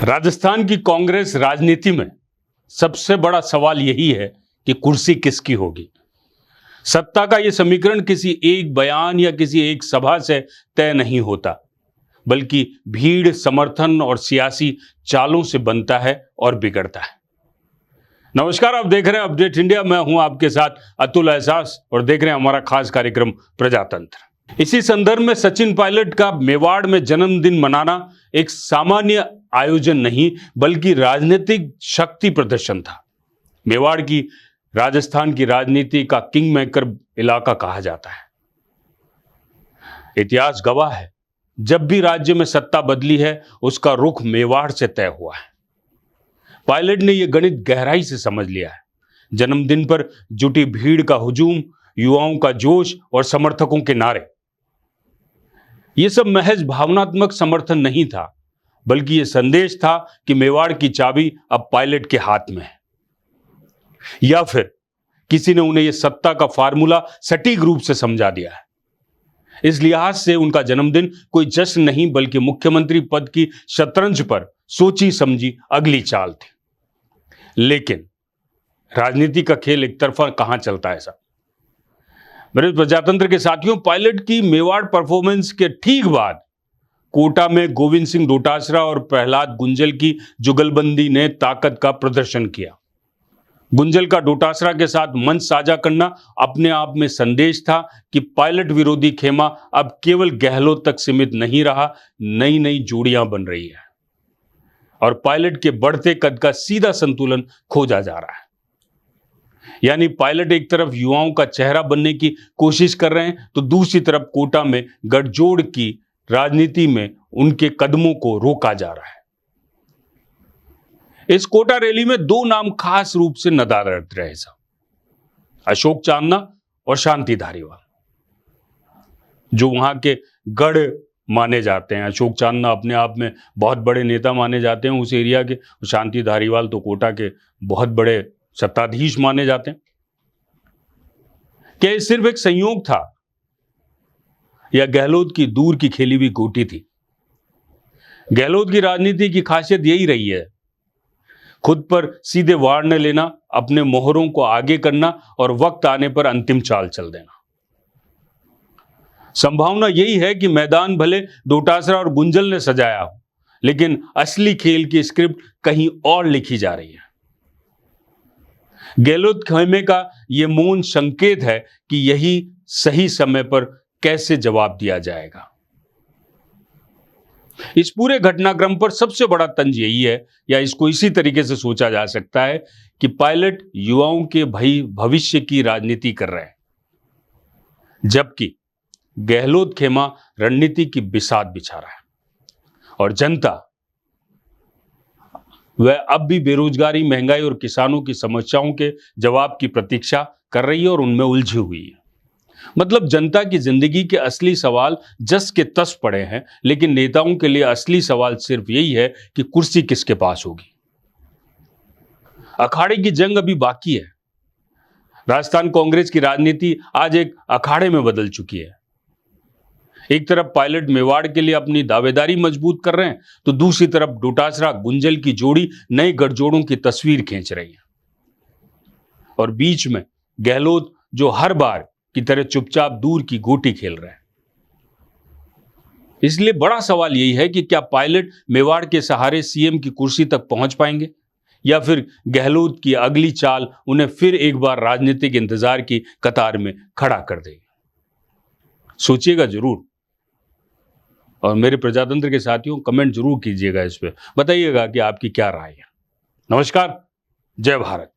राजस्थान की कांग्रेस राजनीति में सबसे बड़ा सवाल यही है कि कुर्सी किसकी होगी। सत्ता का यह समीकरण किसी एक बयान या किसी एक सभा से तय नहीं होता, बल्कि भीड़, समर्थन और सियासी चालों से बनता है और बिगड़ता है। नमस्कार, आप देख रहे हैं अपडेट इंडिया। मैं हूं आपके साथ अतुल एहसास और देख रहे हैं हमारा खास कार्यक्रम प्रजातंत्र। इसी संदर्भ में सचिन पायलट का मेवाड़ में जन्मदिन मनाना एक सामान्य आयोजन नहीं, बल्कि राजनीतिक शक्ति प्रदर्शन था। मेवाड़ की राजस्थान की राजनीति का किंग मेकर इलाका कहा जाता है। इतिहास गवाह है, जब भी राज्य में सत्ता बदली है उसका रुख मेवाड़ से तय हुआ है। पायलट ने यह गणित गहराई से समझ लिया है। जन्मदिन पर जुटी भीड़ का हुजूम, युवाओं का जोश और समर्थकों के नारे, यह सब महज भावनात्मक समर्थन नहीं था, बल्कि यह संदेश था कि मेवाड़ की चाबी अब पायलट के हाथ में है। या फिर किसी ने उन्हें यह सत्ता का फार्मूला सटीक रूप से समझा दिया है। इस लिहाज से उनका जन्मदिन कोई जश्न नहीं, बल्कि मुख्यमंत्री पद की शतरंज पर सोची समझी अगली चाल थी। लेकिन राजनीति का खेल एक तरफा कहां चलता है साहब। मेरे प्रजातंत्र के साथियों, पायलट की मेवाड़ परफॉर्मेंस के ठीक बाद कोटा में गोविंद सिंह डोटासरा और प्रहलाद गुंजल की जुगलबंदी ने ताकत का प्रदर्शन किया। गुंजल का डोटासरा के साथ मंच साझा करना अपने आप में संदेश था कि पायलट विरोधी खेमा अब केवल गहलोत तक सीमित नहीं रहा, नई नई जोड़ियां बन रही है और पायलट के बढ़ते कद का सीधा संतुलन खोजा जा रहा है। यानी पायलट एक तरफ युवाओं का चेहरा बनने की कोशिश कर रहे हैं, तो दूसरी तरफ कोटा में गठजोड़ की राजनीति में उनके कदमों को रोका जा रहा है। इस कोटा रैली में दो नाम खास रूप से नदारद रहे साहब, अशोक चांदना और शांति धारीवाल, जो वहां के गढ़ माने जाते हैं। अशोक चांदना अपने आप में बहुत बड़े नेता माने जाते हैं उस एरिया के, शांति धारीवाल तो कोटा के बहुत बड़े सत्ताधीश माने जाते हैं। क्या ये सिर्फ एक संयोग था या गहलोत की दूर की खेली हुई गोटी थी? गहलोत की राजनीति की खासियत यही रही है, खुद पर सीधे वार न लेना, अपने मोहरों को आगे करना और वक्त आने पर अंतिम चाल चल देना। संभावना यही है कि मैदान भले डोटासरा और गुंजल ने सजाया हो, लेकिन असली खेल की स्क्रिप्ट कहीं और लिखी जा रही है। गहलोत खेमे का यह मौन संकेत है कि यही सही समय पर कैसे जवाब दिया जाएगा। इस पूरे घटनाक्रम पर सबसे बड़ा तंज यही है, या इसको इसी तरीके से सोचा जा सकता है कि पायलट युवाओं के भविष्य की राजनीति कर रहे हैं, जबकि गहलोत खेमा रणनीति की बिसात बिछा रहा है। और जनता वह अब भी बेरोजगारी, महंगाई और किसानों की समस्याओं के जवाब की प्रतीक्षा कर रही है और उनमें उलझी हुई है। मतलब जनता की जिंदगी के असली सवाल जस के तस पड़े हैं, लेकिन नेताओं के लिए असली सवाल सिर्फ यही है कि कुर्सी किसके पास होगी। अखाड़े की जंग अभी बाकी है। राजस्थान कांग्रेस की राजनीति आज एक अखाड़े में बदल चुकी है। एक तरफ पायलट मेवाड़ के लिए अपनी दावेदारी मजबूत कर रहे हैं, तो दूसरी तरफ डोटासरा गुंजल की जोड़ी नए गठजोड़ों की तस्वीर खींच रही है। और बीच में गहलोत, जो हर बार की तरह चुपचाप दूर की गोटी खेल रहे हैं। इसलिए बड़ा सवाल यही है कि क्या पायलट मेवाड़ के सहारे सीएम की कुर्सी तक पहुंच पाएंगे, या फिर गहलोत की अगली चाल उन्हें फिर एक बार राजनीतिक इंतजार की कतार में खड़ा कर देगी। सोचिएगा जरूर, और मेरे प्रजातंत्र के साथियों कमेंट जरूर कीजिएगा, इस पे बताइएगा कि आपकी क्या राय है। नमस्कार, जय भारत।